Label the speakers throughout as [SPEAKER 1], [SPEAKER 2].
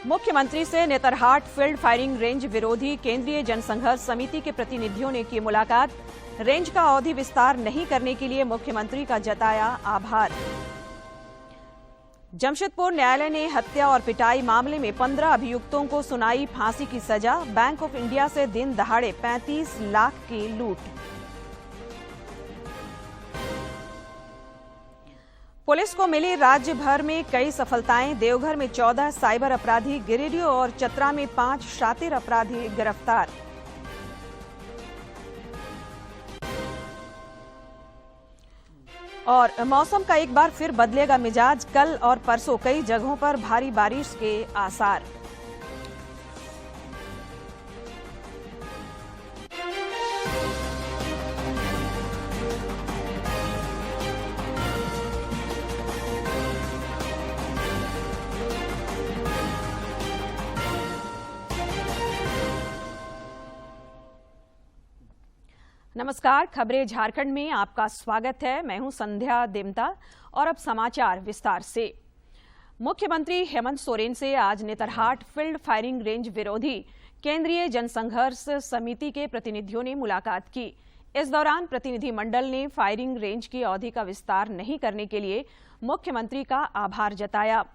[SPEAKER 1] मुख्यमंत्री से Netarhat field firing range विरोधी केंद्रीय जनसंघर्ष समिति के प्रतिनिधियों ने की मुलाकात। रेंज का अवधि विस्तार नहीं करने के लिए मुख्यमंत्री का जताया आभार। जमशेदपुर न्यायालय ने हत्या और पिटाई मामले में 15 अभियुक्तों को सुनाई फांसी की सजा। बैंक ऑफ इंडिया से दिन दहाड़े 35 लाख की लूट। पुलिस को मिली राज्य भर में कई सफलताएं। देवघर में 14 साइबर अपराधी, गिरिडीह और चतरा में 5 शातिर अपराधी गिरफ्तार। और मौसम का एक बार फिर बदलेगा मिजाज। कल और परसों कई जगहों पर भारी बारिश के आसार। नमस्कार, खबरें झारखंड में आपका स्वागत है। मैं हूं संध्या देमता और अब समाचार विस्तार से। मुख्यमंत्री हेमंत सोरेन से आज नेतरहाट फील्ड फायरिंग रेंज विरोधी केंद्रीय जनसंघर्ष समिति के प्रतिनिधियों ने मुलाकात की। इस दौरान प्रतिनिधिमंडल ने फायरिंग रेंज की अवधि का विस्तार नहीं करने के लिए मुख्यमंत्री का आभार जताया।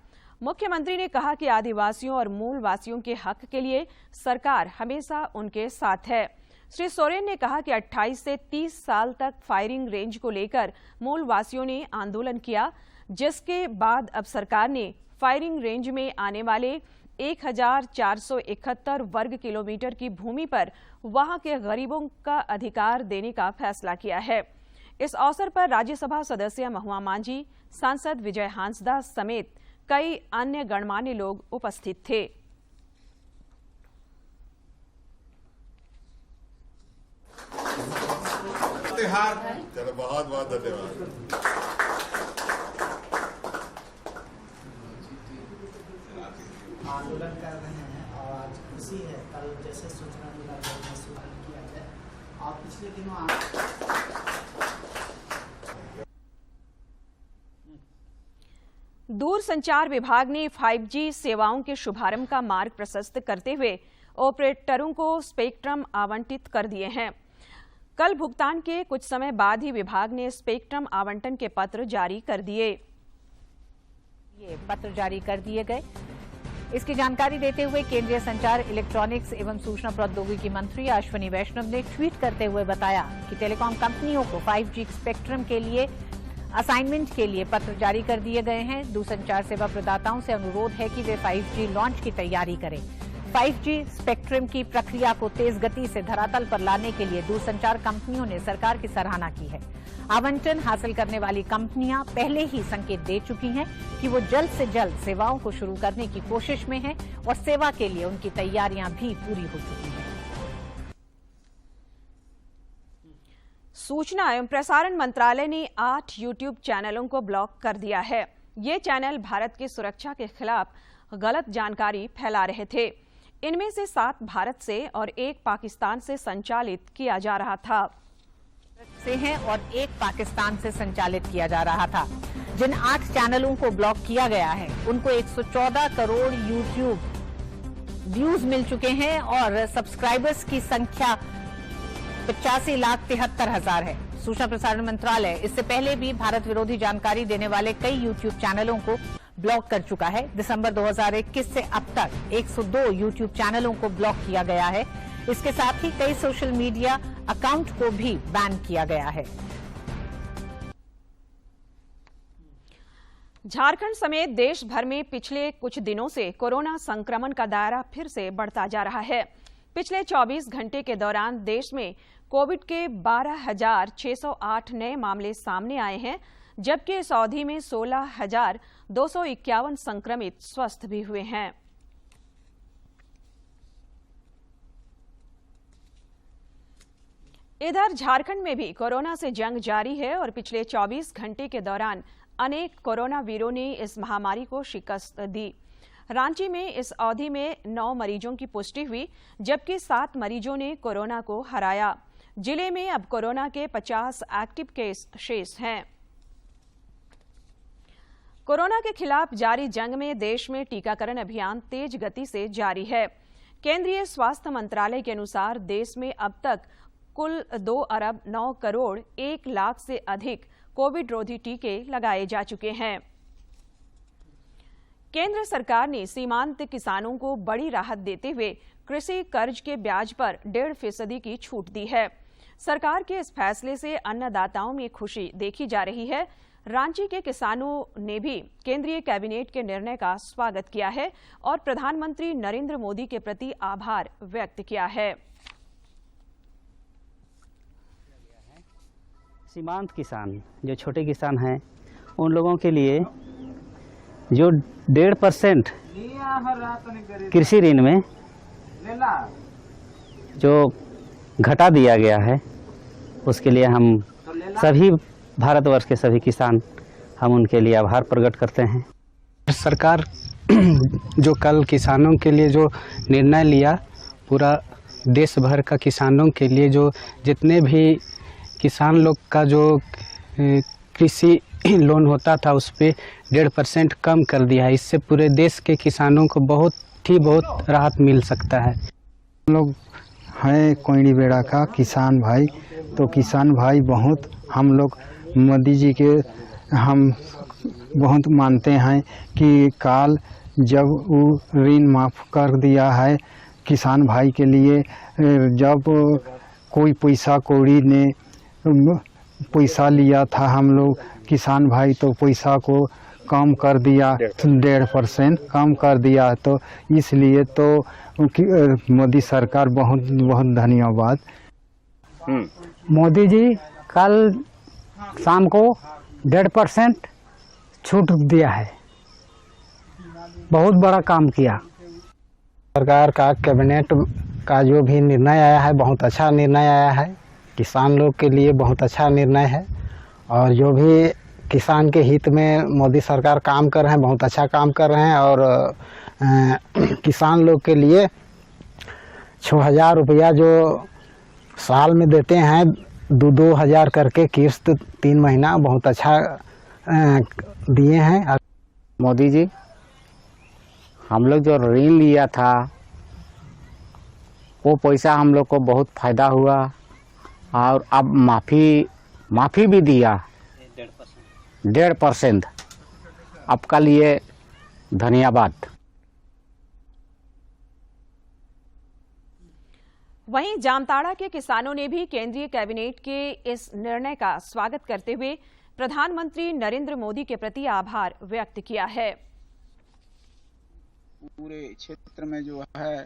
[SPEAKER 1] मुख्यमंत्री ने कहा कि आदिवासियों और मूलवासियों के हक के लिए सरकार हमेशा उनके साथ है। श्री सोरेन ने कहा कि 28 से 30 साल तक फायरिंग रेंज को लेकर मूलवासियों ने आंदोलन किया, जिसके बाद अब सरकार ने फायरिंग रेंज में आने वाले 1471 वर्ग किलोमीटर की भूमि पर वहां के गरीबों का अधिकार देने का फैसला किया है। इस अवसर पर राज्यसभा सदस्य महुआ मांझी, सांसद विजय हांसदा समेत कई अन्य गणमान्य लोग उपस्थित थे।
[SPEAKER 2] चलो, बहुत बहुत धन्यवाद।
[SPEAKER 3] आंदोलन कर रहे हैं और आज खुशी है। कल जैसे सूचना मिला किया जाए और पिछले दिनों
[SPEAKER 1] दूरसंचार विभाग ने 5G सेवाओं के शुभारंभ का मार्ग प्रशस्त करते हुए ऑपरेटरों को स्पेक्ट्रम आवंटित कर दिए हैं। कल भुगतान के कुछ समय बाद ही विभाग ने स्पेक्ट्रम आवंटन के पत्र जारी कर दिए।
[SPEAKER 4] ये पत्र जारी कर दिए गए। इसकी जानकारी देते हुए केंद्रीय संचार, इलेक्ट्रॉनिक्स एवं सूचना प्रौद्योगिकी मंत्री अश्विनी वैष्णव ने ट्वीट करते हुए बताया कि टेलीकॉम कंपनियों को 5G स्पेक्ट्रम के लिए असाइनमेंट के लिए पत्र जारी कर दिए गए हैं। दूरसंचार सेवा प्रदाताओं से अनुरोध है कि वे 5G लॉन्च की तैयारी करें। 5G स्पेक्ट्रम की प्रक्रिया को तेज गति से धरातल पर लाने के लिए दूरसंचार कंपनियों ने सरकार की सराहना की है। आवंटन हासिल करने वाली कंपनियां पहले ही संकेत दे चुकी हैं कि वो जल्द से जल्द सेवाओं को शुरू करने की कोशिश में हैं और सेवा के लिए उनकी तैयारियां भी पूरी हो चुकी हैं।
[SPEAKER 1] सूचना एवं प्रसारण मंत्रालय ने 8 यूट्यूब चैनलों को ब्लॉक कर दिया है। ये चैनल भारत की सुरक्षा के खिलाफ गलत जानकारी फैला रहे थे। इनमें से 7 भारत से और 1 पाकिस्तान से संचालित किया जा रहा था।
[SPEAKER 4] और 1 पाकिस्तान से संचालित किया जा रहा था। जिन 8 चैनलों को ब्लॉक किया गया है उनको 114 करोड़ यूट्यूब व्यूज मिल चुके हैं और सब्सक्राइबर्स की संख्या 85,73,000 है। सूचना प्रसारण मंत्रालय इससे पहले भी भारत विरोधी जानकारी देने वाले कई यूट्यूब चैनलों को ब्लॉक कर चुका है। दिसंबर 2021 से अब तक 102 यूट्यूब चैनलों को ब्लॉक किया गया है। इसके साथ ही कई सोशल मीडिया अकाउंट को भी बैन किया गया है।
[SPEAKER 1] झारखंड समेत देश भर में पिछले कुछ दिनों से कोरोना संक्रमण का दायरा फिर से बढ़ता जा रहा है। पिछले 24 घंटे के दौरान देश में कोविड के 12,608 नए मामले सामने आए हैं, जबकि इस अवधि में 16,251 संक्रमित स्वस्थ भी हुए हैं। इधर झारखंड में भी कोरोना से जंग जारी है और पिछले 24 घंटे के दौरान अनेक कोरोना वीरों ने इस महामारी को शिकस्त दी। रांची में इस अवधि में 9 मरीजों की पुष्टि हुई, जबकि 7 मरीजों ने कोरोना को हराया। जिले में अब कोरोना के 50 एक्टिव केस शेष हैं। कोरोना के खिलाफ जारी जंग में देश में टीकाकरण अभियान तेज गति से जारी है। केंद्रीय स्वास्थ्य मंत्रालय के अनुसार देश में अब तक कुल 2 अरब 9 करोड़ 1 लाख से अधिक कोविड रोधी टीके लगाए जा चुके हैं। केंद्र सरकार ने सीमांत किसानों को बड़ी राहत देते हुए कृषि कर्ज के ब्याज पर 1.5% की छूट दी है। सरकार के इस फैसले से अन्नदाताओं में खुशी देखी जा रही है। रांची के किसानों ने भी केंद्रीय कैबिनेट के निर्णय का स्वागत किया है और प्रधानमंत्री नरेंद्र मोदी के प्रति आभार व्यक्त किया है।
[SPEAKER 5] सीमांत किसान जो छोटे किसान हैं उन लोगों के लिए जो 1.5% कृषि ऋण में जो घटा दिया गया है उसके लिए हम सभी भारतवर्ष के सभी किसान हम उनके लिए आभार प्रकट करते हैं।
[SPEAKER 6] सरकार जो कल किसानों के लिए जो निर्णय लिया, पूरा देश भर का किसानों के लिए जो जितने भी किसान लोग का जो कृषि लोन होता था उस पे 1.5% कम कर दिया है। इससे पूरे देश के किसानों को बहुत राहत मिल सकता है।
[SPEAKER 7] हम लोग हैं कोयनी बेड़ा का किसान भाई, तो किसान भाई बहुत हम लोग मोदी जी के हम बहुत मानते हैं कि काल जब वो ऋण माफ़ कर दिया है किसान भाई के लिए, जब कोई पैसा कौड़ी ने पैसा लिया था हम लोग किसान भाई तो पैसा को कम कर दिया, 1.5% कम कर दिया, तो इसलिए तो मोदी सरकार बहुत धन्यवाद।
[SPEAKER 5] मोदी जी कल शाम को 1.5% छूट दिया है, बहुत बड़ा काम किया।
[SPEAKER 6] सरकार का कैबिनेट का जो भी निर्णय आया है बहुत अच्छा निर्णय आया है, किसान लोग के लिए बहुत अच्छा निर्णय है और जो भी किसान के हित में मोदी सरकार काम कर रहे हैं बहुत अच्छा काम कर रहे हैं। और किसान लोग के लिए 6,000 रुपया जो साल में देते हैं 2,000 करके किस्त 3 महीना बहुत अच्छा दिए हैं।
[SPEAKER 5] मोदी जी हम लोग जो ऋण लिया था वो पैसा हम लोग को बहुत फायदा हुआ और अब माफ़ी भी दिया 1.5%। आपका लिए धन्यवाद।
[SPEAKER 1] वहीं जामताड़ा के किसानों ने भी केंद्रीय कैबिनेट के इस निर्णय का स्वागत करते हुए प्रधानमंत्री नरेंद्र मोदी के प्रति आभार व्यक्त किया है।
[SPEAKER 8] पूरे क्षेत्र में जो है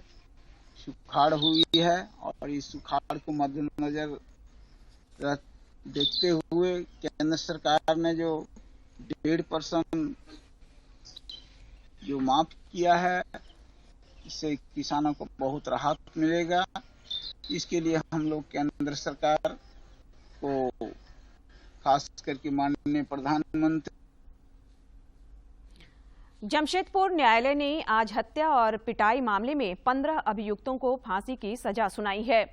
[SPEAKER 8] सुखाड़ हुई है और इस सुखाड़ को मद्देनजर देखते हुए केंद्र सरकार ने जो 1.5% जो माफ किया है इससे किसानों को बहुत राहत मिलेगा। इसके लिए हम लोग केंद्र सरकार को खास करके माननीय प्रधानमंत्री।
[SPEAKER 1] जमशेदपुर न्यायालय ने आज हत्या और पिटाई मामले में 15 अभियुक्तों को फांसी की सजा सुनाई है।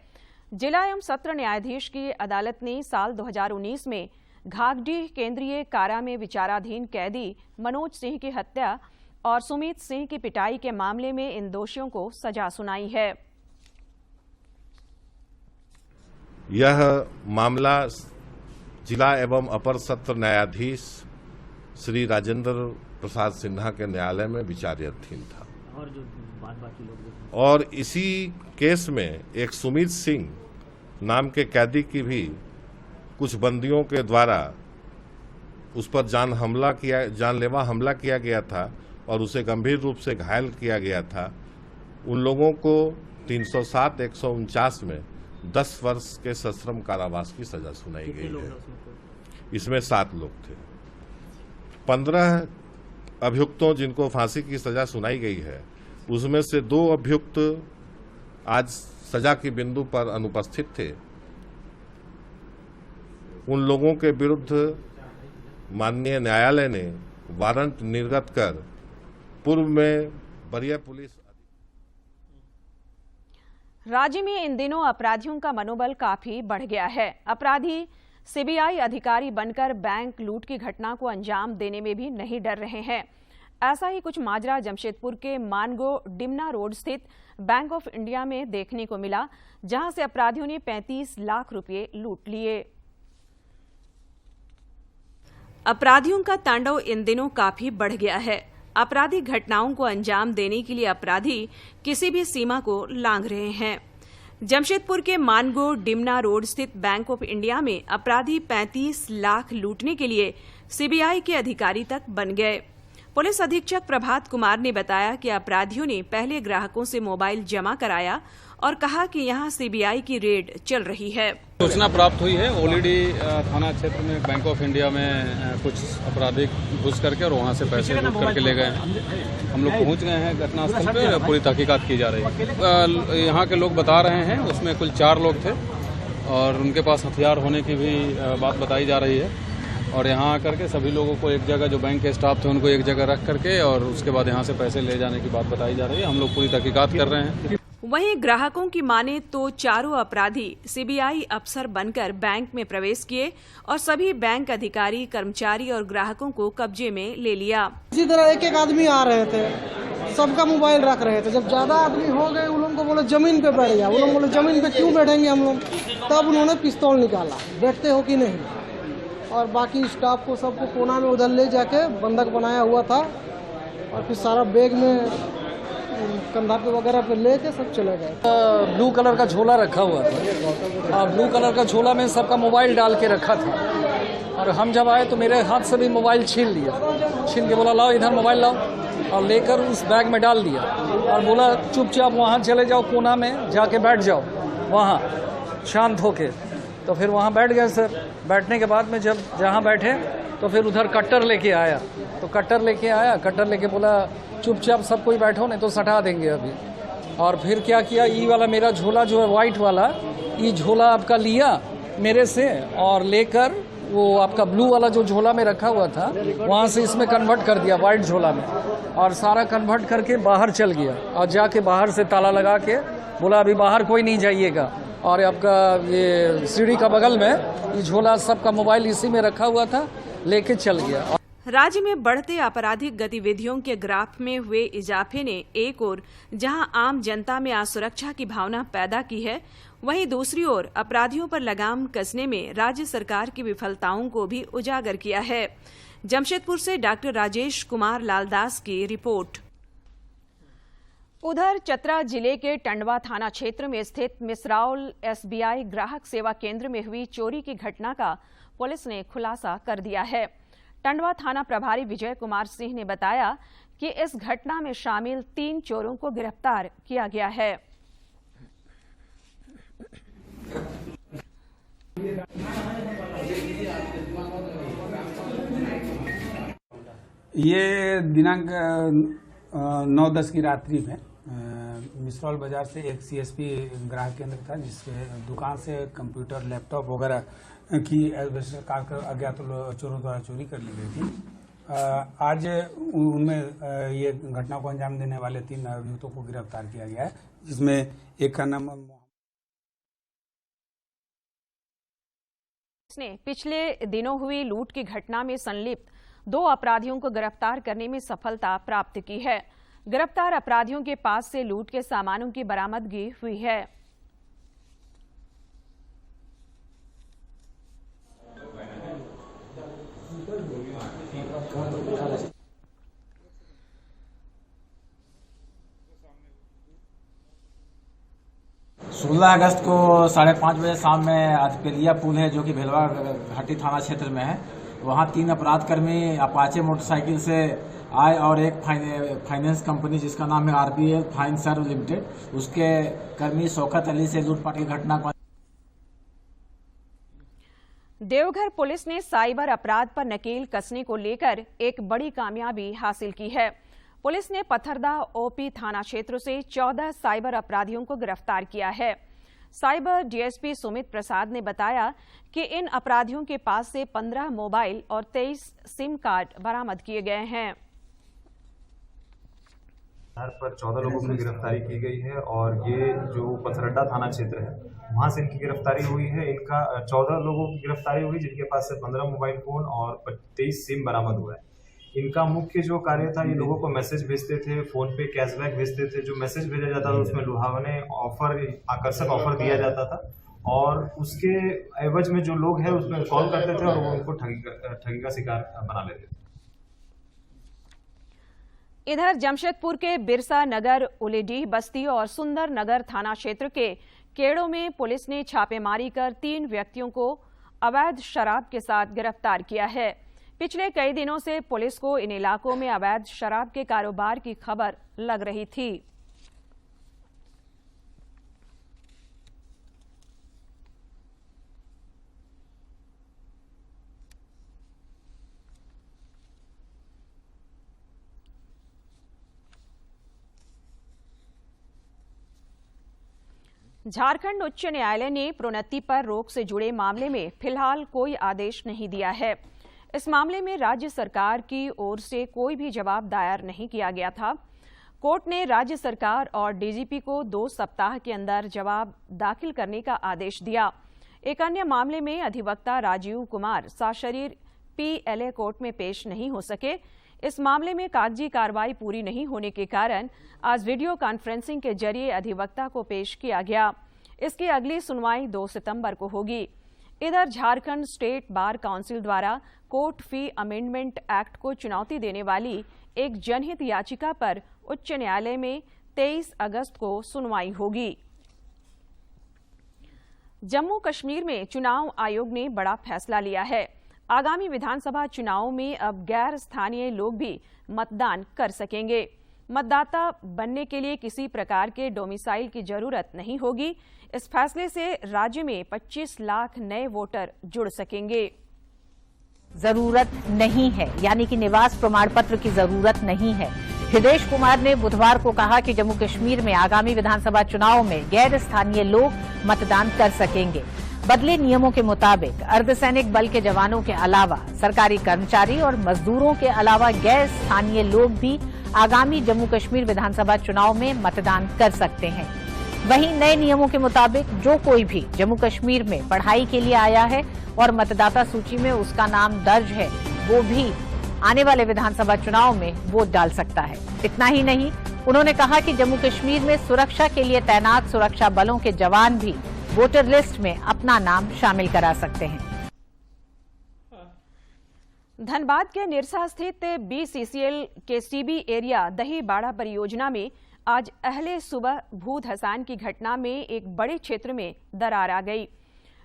[SPEAKER 1] जिला एवं सत्र न्यायाधीश की अदालत ने साल 2019 में घाघडीह केंद्रीय कारा में विचाराधीन कैदी मनोज सिंह की हत्या और सुमित सिंह की पिटाई के मामले में इन दोषियों को सजा सुनाई है।
[SPEAKER 2] यह मामला जिला एवं अपर सत्र न्यायाधीश श्री राजेंद्र प्रसाद सिन्हा के न्यायालय में विचाराधीन था और इसी केस में एक सुमित सिंह नाम के कैदी की भी कुछ बंदियों के द्वारा उस पर जानलेवा हमला किया गया था और उसे गंभीर रूप से घायल किया गया था। उन लोगों को 307 149 में 10 वर्ष के सश्रम कारावास की सजा सुनाई गई है। इसमें 7 लोग थे। 15 अभियुक्तों जिनको फांसी की सजा सुनाई गई है उसमें से 2 अभियुक्त आज सजा की बिंदु पर अनुपस्थित थे। उन लोगों के विरुद्ध माननीय न्यायालय ने वारंट निर्गत कर पूर्व में वरीय पुलिस।
[SPEAKER 1] राज्य में इन दिनों अपराधियों का मनोबल काफी बढ़ गया है। अपराधी सीबीआई अधिकारी बनकर बैंक लूट की घटना को अंजाम देने में भी नहीं डर रहे हैं। ऐसा ही कुछ माजरा जमशेदपुर के मानगो डिमना रोड स्थित बैंक ऑफ इंडिया में देखने को मिला, जहां से अपराधियों ने 35 लाख रुपए लूट लिए। अपराधियों का तांडव इन दिनों काफी बढ़ गया है। आपराधिक घटनाओं को अंजाम देने के लिए अपराधी किसी भी सीमा को लांघ रहे हैं। जमशेदपुर के मानगो डिमना रोड स्थित बैंक ऑफ इंडिया में अपराधी 35 लाख लूटने के लिए सीबीआई के अधिकारी तक बन गए। पुलिस अधीक्षक प्रभात कुमार ने बताया कि अपराधियों ने पहले ग्राहकों से मोबाइल जमा कराया और कहा कि यहां सीबीआई की रेड चल रही है।
[SPEAKER 9] सूचना प्राप्त हुई है, ओलीडी थाना क्षेत्र में बैंक ऑफ इंडिया में कुछ अपराधी घुस करके और वहां से पैसे लूट करके ले गए हैं। हम लोग पहुंच गए हैं घटनास्थल पे, पूरी तहकीकात की जा रही है। यहाँ के लोग बता रहे हैं उसमें कुल 4 लोग थे और उनके पास हथियार होने की भी बात बताई जा रही है। और यहाँ आकर के सभी लोगों को एक जगह, जो बैंक के स्टाफ थे उनको एक जगह रख करके और उसके बाद यहाँ से पैसे ले जाने की बात बताई जा रही है। हम लोग पूरी तहकीकात कर रहे हैं।
[SPEAKER 1] वहीं ग्राहकों की माने तो चारों अपराधी सीबीआई अफसर बनकर बैंक में प्रवेश किए और सभी बैंक अधिकारी, कर्मचारी और ग्राहकों को कब्जे में ले लिया।
[SPEAKER 3] इसी तरह एक आदमी आ रहे थे, सबका मोबाइल रख रहे थे। जब ज्यादा आदमी हो गए, उन लोगों को बोले जमीन पे बैठ गया। वो लोग बोले जमीन पे क्यों बैठेंगे हम लोग। तब उन्होंने पिस्तौल निकाला, बैठते हो कि नहीं, और बाकी स्टाफ को सबको कोना में उधर ले जाके बंधक बनाया हुआ था और फिर सारा बैग में कंधा पे वगैरह पे लेके सब चले गए।
[SPEAKER 10] ब्लू कलर का झोला रखा हुआ था और ब्लू कलर का झोला में सबका मोबाइल डाल के रखा था और हम जब आए तो मेरे हाथ से भी मोबाइल छीन लिया। छीन के बोला लाओ इधर मोबाइल लाओ, और लेकर उस बैग में डाल दिया और बोला चुपचाप वहाँ चले जाओ, कोना में जाके बैठ जाओ वहाँ शांत होके। तो फिर वहाँ बैठ गए सर। बैठने के बाद में जब जहाँ बैठे तो फिर उधर कट्टर लेके आया। तो कट्टर लेके बोला चुपचाप सब कोई बैठो, नहीं तो सटा देंगे अभी। और फिर क्या किया, ई वाला मेरा झोला जो है व्हाइट वाला, ये झोला आपका लिया मेरे से और लेकर वो आपका ब्लू वाला जो झोला में रखा हुआ था वहाँ से इसमें कन्वर्ट कर दिया व्हाइट झोला में, और सारा कन्वर्ट करके बाहर चल गया और जाके बाहर से ताला लगा के बोला अभी बाहर कोई नहीं जाइएगा। और आपका ये सीढ़ी का बगल में ये झोला सबका मोबाइल इसी में रखा हुआ था, लेके चल गया।
[SPEAKER 1] राज्य में बढ़ते आपराधिक गतिविधियों के ग्राफ में हुए इजाफे ने एक ओर जहां आम जनता में असुरक्षा की भावना पैदा की है, वहीं दूसरी ओर अपराधियों पर लगाम कसने में राज्य सरकार की विफलताओं को भी उजागर किया है। जमशेदपुर से डॉक्टर राजेश कुमार लालदास की रिपोर्ट। उधर चतरा जिले के टंडवा थाना क्षेत्र में स्थित मिसराउल एसबीआई ग्राहक सेवा केंद्र में हुई चोरी की घटना का पुलिस ने खुलासा कर दिया है। टंडवा थाना प्रभारी विजय कुमार सिंह ने बताया कि इस घटना में शामिल 3 चोरों को गिरफ्तार किया गया है।
[SPEAKER 11] ये दिनांक 9-10 की रात्रि में मिसरौल बाजार से एक सीएसपी ग्राहक केंद्र था, जिसके दुकान से कंप्यूटर, लैपटॉप वगैरह की कार अज्ञात चोरों द्वारा चोरी कर ली गई थी। आज उनमें ये घटना को अंजाम देने वाले 3 अभियुक्तों को गिरफ्तार किया गया है, जिसमें एक का नाम
[SPEAKER 1] ने पिछले दिनों हुई लूट की घटना में संलिप्त 2 अपराधियों को गिरफ्तार करने में सफलता प्राप्त की है। गिरफ्तार अपराधियों के पास से लूट के सामानों की बरामदगी हुई है।
[SPEAKER 12] सोलह अगस्त को 5:30 बजे शाम में अतपेलिया पुल है, जो कि भेलवा घाटी थाना क्षेत्र में है, वहाँ 3 अपराधकर्मी अपाचे मोटरसाइकिल से आए और एक फाइनेंस कंपनी जिसका नाम है आरबीएल फाइन सर्व लिमिटेड, उसके कर्मी शौकत अली से लूटपाट की घटना को।
[SPEAKER 1] देवघर पुलिस ने साइबर अपराध पर नकेल कसने को लेकर एक बड़ी कामयाबी हासिल की है। पुलिस ने पथरदा ओपी थाना क्षेत्र से 14 साइबर अपराधियों को गिरफ्तार किया है। साइबर डीएसपी सुमित प्रसाद ने बताया कि इन अपराधियों के पास से 15 मोबाइल और 23 सिम कार्ड बरामद किए गए हैं।
[SPEAKER 13] आधार पर 14 लोगों की गिरफ्तारी की गई है और ये जो पथरड्डा थाना क्षेत्र है वहाँ से इनकी गिरफ्तारी हुई है। इनका 14 लोगों की गिरफ्तारी हुई जिनके पास से 15 मोबाइल फोन और 23 सिम बरामद हुआ है। इनका मुख्य जो कार्य था, ये लोगों को मैसेज भेजते थे, फोन पे कैशबैक भेजते थे। जो मैसेज भेजा जाता था उसमें लुभावने ऑफर, आकर्षक ऑफर दिया जाता था और उसके एवज में जो लोग हैं उसमें कॉल करते थे और वो उनको ठगी का शिकार बना लेते थे।
[SPEAKER 1] इधर जमशेदपुर के बिरसा नगर, उलेडीह बस्ती और सुंदर नगर थाना क्षेत्र के केड़ों में पुलिस ने छापेमारी कर 3 व्यक्तियों को अवैध शराब के साथ गिरफ्तार किया है। पिछले कई दिनों से पुलिस को इन इलाकों में अवैध शराब के कारोबार की खबर लग रही थी। झारखंड उच्च न्यायालय ने प्रोन्नति पर रोक से जुड़े मामले में फिलहाल कोई आदेश नहीं दिया है। इस मामले में राज्य सरकार की ओर से कोई भी जवाब दायर नहीं किया गया था। कोर्ट ने राज्य सरकार और डीजीपी को 2 सप्ताह के अंदर जवाब दाखिल करने का आदेश दिया। एक अन्य मामले में अधिवक्ता राजीव कुमार साशरीर पीएलए कोर्ट में पेश नहीं हो सके। इस मामले में कागजी कार्रवाई पूरी नहीं होने के कारण आज वीडियो कॉन्फ्रेंसिंग के जरिए अधिवक्ता को पेश किया गया। इसकी अगली सुनवाई 2 सितंबर को होगी। इधर झारखंड स्टेट बार काउंसिल द्वारा कोर्ट फी अमेंडमेंट एक्ट को चुनौती देने वाली एक जनहित याचिका पर उच्च न्यायालय में 23 अगस्त को सुनवाई होगी। जम्मू कश्मीर में चुनाव आयोग ने बड़ा फैसला लिया है। आगामी विधानसभा चुनावों में अब गैर स्थानीय लोग भी मतदान कर सकेंगे। मतदाता बनने के लिए किसी प्रकार के डोमिसाइल की जरूरत नहीं होगी। इस फैसले से राज्य में 25 लाख नए वोटर जुड़ सकेंगे।
[SPEAKER 4] जरूरत नहीं है, यानी कि निवास प्रमाण पत्र की जरूरत नहीं है। हृदेश कुमार ने बुधवार को कहा कि जम्मू कश्मीर में आगामी विधानसभा चुनाव में गैर स्थानीय लोग मतदान कर सकेंगे। बदले नियमों के मुताबिक अर्धसैनिक बल के जवानों के अलावा सरकारी कर्मचारी और मजदूरों के अलावा गैर स्थानीय लोग भी आगामी जम्मू कश्मीर विधानसभा चुनाव में मतदान कर सकते हैं। वहीं नए नियमों के मुताबिक जो कोई भी जम्मू कश्मीर में पढ़ाई के लिए आया है और मतदाता सूची में उसका नाम दर्ज है, वो भी आने वाले विधानसभा चुनाव में वोट डाल सकता है। इतना ही नहीं, उन्होंने कहा कि जम्मू कश्मीर में सुरक्षा के लिए तैनात सुरक्षा बलों के जवान भी वोटर लिस्ट में अपना नाम शामिल करा सकते हैं।
[SPEAKER 1] धनबाद के निरसा स्थित बीसीसीएल के सीबी एरिया दही बाड़ा परियोजना में आज अहले सुबह भू धंसान की घटना में एक बड़े क्षेत्र में दरार आ गई,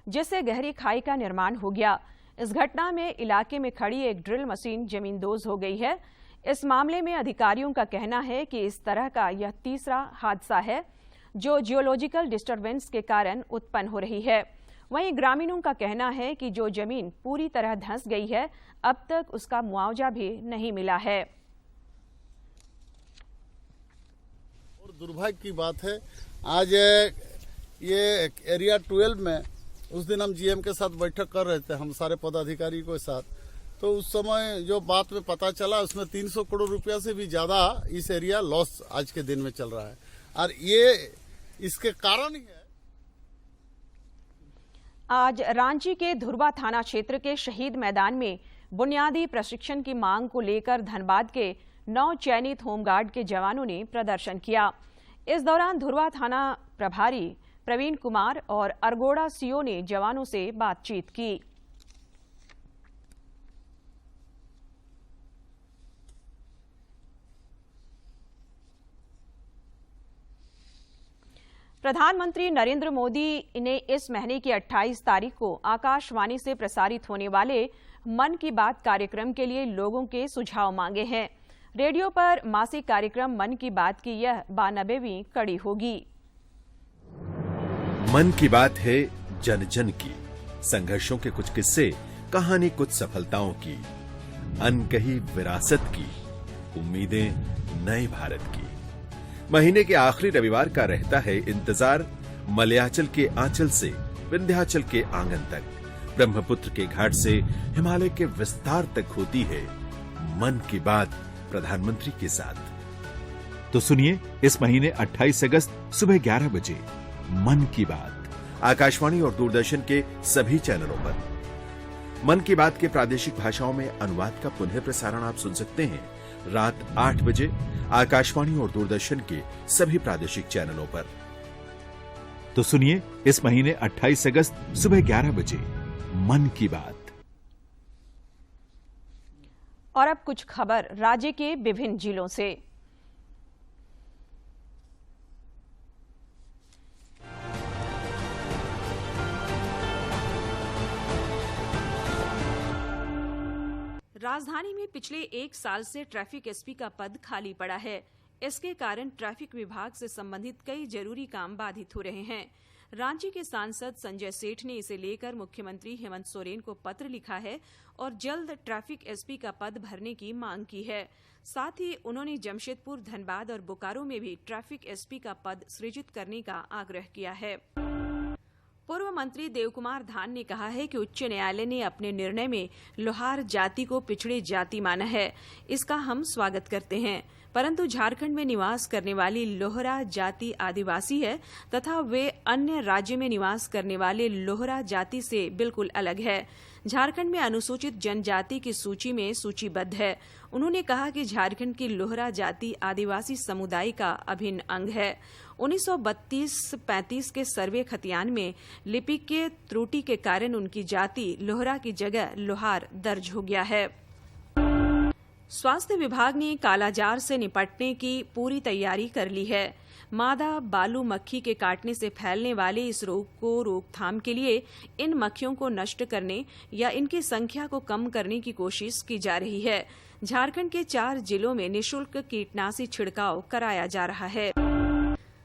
[SPEAKER 1] जिससे गहरी खाई का निर्माण हो गया। इस घटना में इलाके में खड़ी एक ड्रिल मशीन जमींदोज हो गई है। इस मामले में अधिकारियों का कहना है कि इस तरह का यह तीसरा हादसा है जो जियोलॉजिकल डिस्टरबेंस के कारण उत्पन्न हो रही है। वहीं ग्रामीणों का कहना है कि जो जमीन पूरी तरह धंस गई है, अब तक उसका मुआवजा भी नहीं मिला है।
[SPEAKER 14] और दुर्भाग्य की बात है, आज ये एरिया 12 में उस दिन हम जीएम के साथ बैठक कर रहे थे, हम सारे पदाधिकारी के साथ, तो उस समय जो बात में पता चला उसमें 300 करोड़ रुपया से भी ज्यादा इस एरिया लॉस आज के दिन में चल रहा है और ये इसके कारण ही है।
[SPEAKER 1] आज रांची के धुरवा थाना क्षेत्र के शहीद मैदान में बुनियादी प्रशिक्षण की मांग को लेकर धनबाद के 9 चयनित होमगार्ड के जवानों ने प्रदर्शन किया। इस दौरान धुरवा थाना प्रभारी प्रवीण कुमार और अरगोड़ा सीओ ने जवानों से बातचीत की। प्रधानमंत्री नरेंद्र मोदी ने इस महीने की 28 तारीख को आकाशवाणी से प्रसारित होने वाले मन की बात कार्यक्रम के लिए लोगों के सुझाव मांगे हैं। रेडियो पर मासिक कार्यक्रम मन की बात की यह 92वीं कड़ी होगी।
[SPEAKER 15] मन की बात है जन जन की, संघर्षों के कुछ किस्से, कहानी कुछ सफलताओं की, अनकही विरासत की, उम्मीदें नए भारत की। महीने के आखिरी रविवार का रहता है इंतजार मलयाचल के आंचल से विंध्याचल के आंगन तक, ब्रह्मपुत्र के घाट से हिमालय के विस्तार तक होती है मन की बात प्रधानमंत्री के साथ। तो सुनिए इस महीने 28 अगस्त सुबह 11 बजे मन की बात आकाशवाणी और दूरदर्शन के सभी चैनलों पर। मन की बात के प्रादेशिक भाषाओं में अनुवाद का पुनः प्रसारण आप सुन सकते हैं रात 8 बजे आकाशवाणी और दूरदर्शन के सभी प्रादेशिक चैनलों पर। तो सुनिए इस महीने 28 अगस्त सुबह 11 बजे मन की बात।
[SPEAKER 1] और अब कुछ खबर राज्य के विभिन्न जिलों से। राजधानी में पिछले 1 साल से ट्रैफिक एसपी का पद खाली पड़ा है। इसके कारण ट्रैफिक विभाग से संबंधित कई जरूरी काम बाधित हो रहे हैं। रांची के सांसद संजय सेठ ने इसे लेकर मुख्यमंत्री हेमंत सोरेन को पत्र लिखा है और जल्द ट्रैफिक एसपी का पद भरने की मांग की है। साथ ही उन्होंने जमशेदपुर, धनबाद और बोकारो में भी ट्रैफिक एसपी का पद सृजित करने का आग्रह किया है। पूर्व मंत्री देवकुमार धान ने कहा है कि उच्च न्यायालय ने अपने निर्णय में लोहार जाति को पिछड़ी जाति माना है। इसका हम स्वागत करते हैं, परंतु झारखंड में निवास करने वाली लोहरा जाति आदिवासी है तथा वे अन्य राज्य में निवास करने वाले लोहरा जाति से बिल्कुल अलग है। झारखंड में अनुसूचित जनजाति की सूची में सूचीबद्ध है। उन्होंने कहा कि झारखंड की लोहरा जाति आदिवासी समुदाय का अभिन्न अंग है। 1932-35 के सर्वे खतियान में लिपिक के त्रुटि के कारण उनकी जाति लोहरा की जगह लोहार दर्ज हो गया है। स्वास्थ्य विभाग ने कालाजार से निपटने की पूरी तैयारी कर ली है। मादा बालू मक्खी के काटने से फैलने वाले इस रोग को रोकथाम के लिए इन मक्खियों को नष्ट करने या इनकी संख्या को कम करने की कोशिश की जा रही है। झारखंड के 4 जिलों में निःशुल्क कीटनाशी छिड़काव कराया जा रहा है।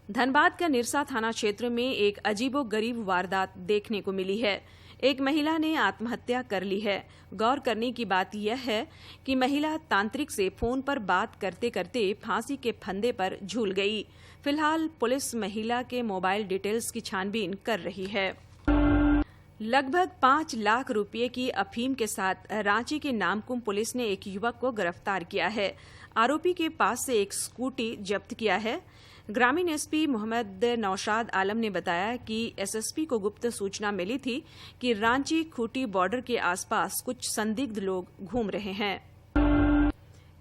[SPEAKER 1] धनबाद का निरसा थाना क्षेत्र में एक अजीबोगरीब वारदात देखने को मिली है। एक महिला ने आत्महत्या कर ली है। गौर करने की बात यह है कि महिला तांत्रिक से फोन पर बात करते करते फांसी के फंदे पर झूल गई। फिलहाल पुलिस महिला के मोबाइल डिटेल्स की छानबीन कर रही है। लगभग 5 लाख रुपए की अफीम के साथ रांची के नामकुम पुलिस ने एक युवक को गिरफ्तार किया है। आरोपी के पास से एक स्कूटी जब्त किया है। ग्रामीण एसपी मोहम्मद नौशाद आलम ने बताया कि एसएसपी को गुप्त सूचना मिली थी कि रांची खूंटी बॉर्डर के आसपास कुछ संदिग्ध लोग घूम रहे हैं।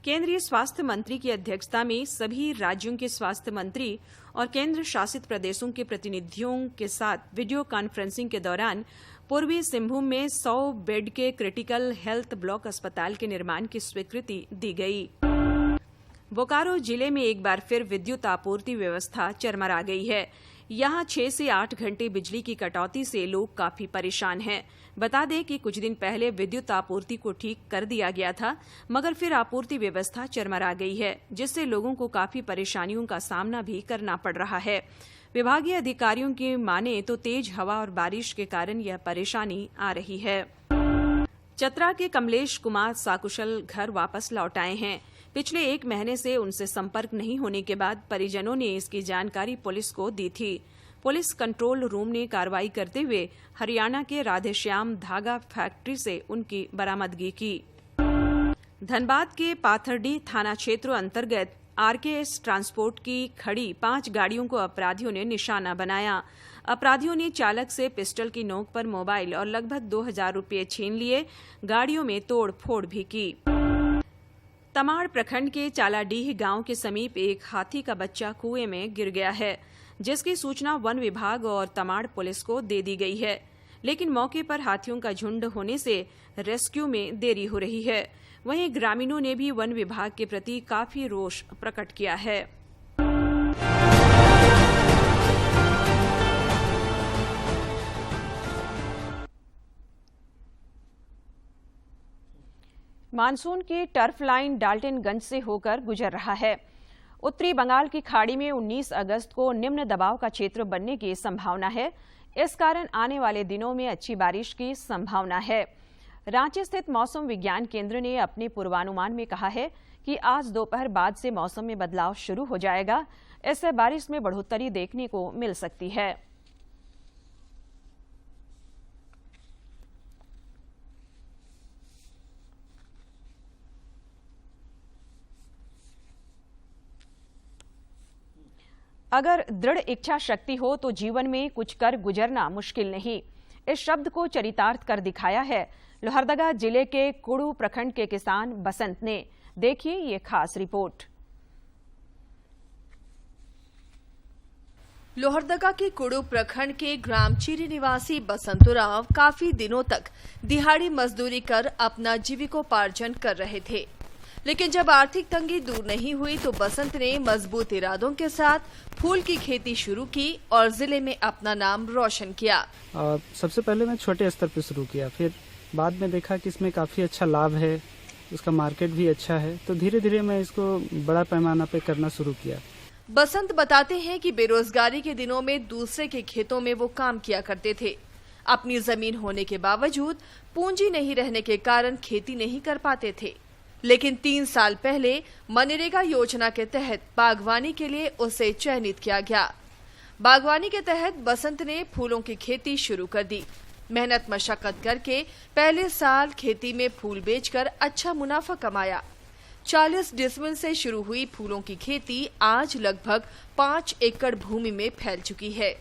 [SPEAKER 1] केंद्रीय स्वास्थ्य मंत्री की अध्यक्षता में सभी राज्यों के स्वास्थ्य मंत्री और केंद्र शासित प्रदेशों के प्रतिनिधियों के साथ वीडियो कॉन्फ्रेंसिंग के दौरान पूर्वी सिंहभूम में 100 बेड के क्रिटिकल हेल्थ ब्लॉक अस्पताल के निर्माण की स्वीकृति दी गई। बोकारो जिले में एक बार फिर विद्युत आपूर्ति व्यवस्था चरमरा गई है। यहां 6 से 8 घंटे बिजली की कटौती से लोग काफी परेशान हैं। बता दें कि कुछ दिन पहले विद्युत आपूर्ति को ठीक कर दिया गया था, मगर फिर आपूर्ति व्यवस्था चरमरा गई है, जिससे लोगों को काफी परेशानियों का सामना भी करना पड़ रहा है। विभागीय अधिकारियों की माने तो तेज हवा और बारिश के कारण यह परेशानी आ रही है। चतरा के कमलेश कुमार साकुशल घर वापस लौट आए हैं। पिछले 1 महीने से उनसे संपर्क नहीं होने के बाद परिजनों ने इसकी जानकारी पुलिस को दी थी। पुलिस कंट्रोल रूम ने कार्रवाई करते हुए हरियाणा के राधेश्याम धागा फैक्ट्री से उनकी बरामदगी की। धनबाद के पाथरडी थाना क्षेत्र अंतर्गत आरकेएस ट्रांसपोर्ट की खड़ी 5 गाड़ियों को अपराधियों ने निशाना बनाया। अपराधियों ने चालक से पिस्टल की नोक पर मोबाइल और लगभग 2000 रुपये छीन लिए। गाड़ियों में तोड़ फोड़ भी की। तमाड़ प्रखंड के चालाडीह गांव के समीप एक हाथी का बच्चा कुएं में गिर गया है, जिसकी सूचना वन विभाग और तमाड़ पुलिस को दे दी गई है, लेकिन मौके पर हाथियों का झुंड होने से रेस्क्यू में देरी हो रही है। वहीं ग्रामीणों ने भी वन विभाग के प्रति काफी रोष प्रकट किया है। मानसून की टर्फ लाइन डाल्टनगंज से होकर गुजर रहा है। उत्तरी बंगाल की खाड़ी में 19 अगस्त को निम्न दबाव का क्षेत्र बनने की संभावना है। इस कारण आने वाले दिनों में अच्छी बारिश की संभावना है। रांची स्थित मौसम विज्ञान केंद्र ने अपने पूर्वानुमान में कहा है कि आज दोपहर बाद से मौसम में बदलाव शुरू हो जाएगा। इससे बारिश में बढ़ोतरी देखने को मिल सकती है। अगर दृढ़ इच्छा शक्ति हो तो जीवन में कुछ कर गुजरना मुश्किल नहीं। इस शब्द को चरितार्थ कर दिखाया है लोहरदगा जिले के कुड़ू प्रखंड के किसान बसंत ने। देखिए ये खास रिपोर्ट।
[SPEAKER 16] लोहरदगा के कुड़ू प्रखंड के ग्राम चीरी निवासी बसंतराव काफी दिनों तक दिहाड़ी मजदूरी कर अपना जीविकोपार्जन कर रहे थे, लेकिन जब आर्थिक तंगी दूर नहीं हुई तो बसंत ने मजबूत इरादों के साथ फूल की खेती शुरू की और जिले में अपना नाम रोशन किया।
[SPEAKER 17] सबसे पहले मैं छोटे स्तर पर शुरू किया, फिर बाद में देखा कि इसमें काफी अच्छा लाभ है, उसका मार्केट भी अच्छा है, तो धीरे धीरे मैं इसको बड़ा पैमाना पे करना शुरू किया।
[SPEAKER 16] बसंत बताते हैं कि बेरोजगारी के दिनों में दूसरे के खेतों में वो काम किया करते थे। अपनी जमीन होने के बावजूद पूंजी नहीं रहने के कारण खेती नहीं कर पाते थे, लेकिन 3 साल पहले मनरेगा योजना के तहत बागवानी के लिए उसे चयनित किया गया। बागवानी के तहत बसंत ने फूलों की खेती शुरू कर दी। मेहनत मशक्कत करके पहले साल खेती में फूल बेचकर अच्छा मुनाफा कमाया। 40 डिसमिल से शुरू हुई फूलों की खेती आज लगभग 5 एकड़ भूमि में फैल चुकी है,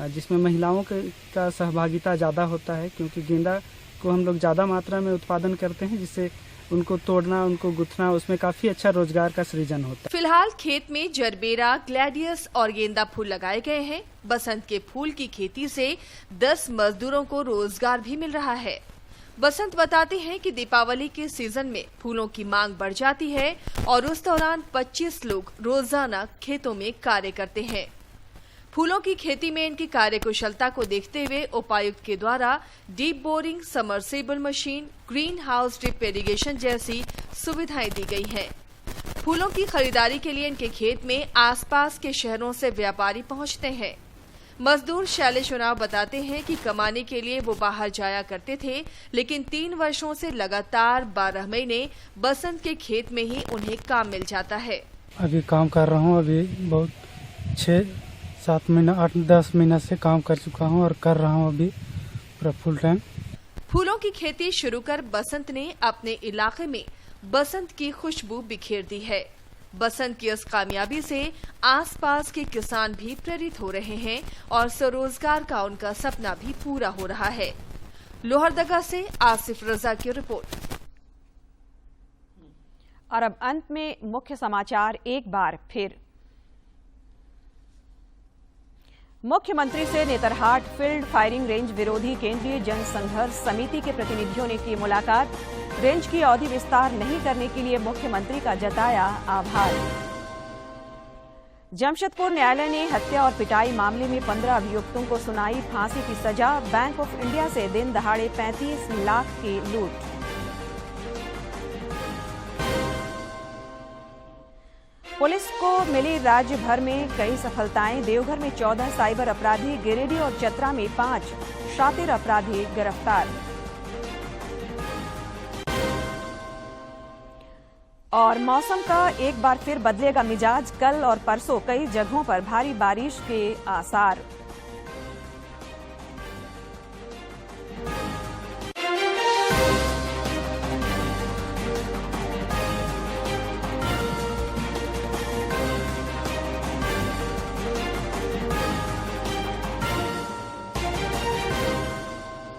[SPEAKER 17] जिसमें महिलाओं का सहभागिता ज्यादा होता है, क्योंकि गेंदा को हम लोग ज्यादा मात्रा में उत्पादन करते हैं, जिससे उनको तोड़ना, उनको गुथना, उसमें काफी अच्छा रोजगार का सृजन होता है।
[SPEAKER 16] फिलहाल खेत में जरबेरा, ग्लैडियस और गेंदा फूल लगाए गए हैं। बसंत के फूल की खेती से 10 मजदूरों को रोजगार भी मिल रहा है। बसंत बताते हैं कि दीपावली के सीजन में फूलों की मांग बढ़ जाती है और उस दौरान 25 लोग रोजाना खेतों में कार्य करते हैं। फूलों की खेती में इनकी कार्यकुशलता को देखते हुए उपायुक्त के द्वारा deep boring, submersible machine, green house drip irrigation जैसी सुविधाएं दी गई हैं। फूलों की खरीदारी के लिए इनके खेत में आसपास के शहरों से व्यापारी पहुंचते हैं। मजदूर शैलेश उरांव बताते हैं कि कमाने के लिए वो बाहर जाया करते थे, लेकिन 3 वर्षों से लगातार 12 महीने बसंत के खेत में ही उन्हें काम मिल जाता है।
[SPEAKER 17] अभी काम कर रहा हूँ, अभी बहुत 6-7 महीना 8-10 महीना से काम कर चुका हूँ और कर रहा हूँ अभी पूरा फुल टाइम।
[SPEAKER 16] फूलों की खेती शुरू कर बसंत ने अपने इलाके में बसंत की खुशबू बिखेर दी है। बसंत की इस कामयाबी से आसपास के किसान भी प्रेरित हो रहे हैं और स्वरोजगार का उनका सपना भी पूरा हो रहा है। लोहरदगा से आसिफ रजा की रिपोर्ट।
[SPEAKER 1] और अब अंत में मुख्य समाचार एक बार फिर। मुख्यमंत्री से नेतरहाट फील्ड फायरिंग रेंज विरोधी केंद्रीय जन संघर्ष समिति के प्रतिनिधियों ने की मुलाकात। रेंज की अवधि विस्तार नहीं करने के लिए मुख्यमंत्री का जताया आभार। जमशेदपुर न्यायालय ने हत्या और पिटाई मामले में 15 अभियुक्तों को सुनाई फांसी की सजा। बैंक ऑफ इंडिया से दिन दहाड़े 35 लाख की लूट। पुलिस को मिली राज्य भर में कई सफलताएं। देवघर में 14 साइबर अपराधी, गिरिडीह और चतरा में 5 शातिर अपराधी गिरफ्तार। और मौसम का एक बार फिर बदलेगा मिजाज। कल और परसों कई जगहों पर भारी बारिश के आसार।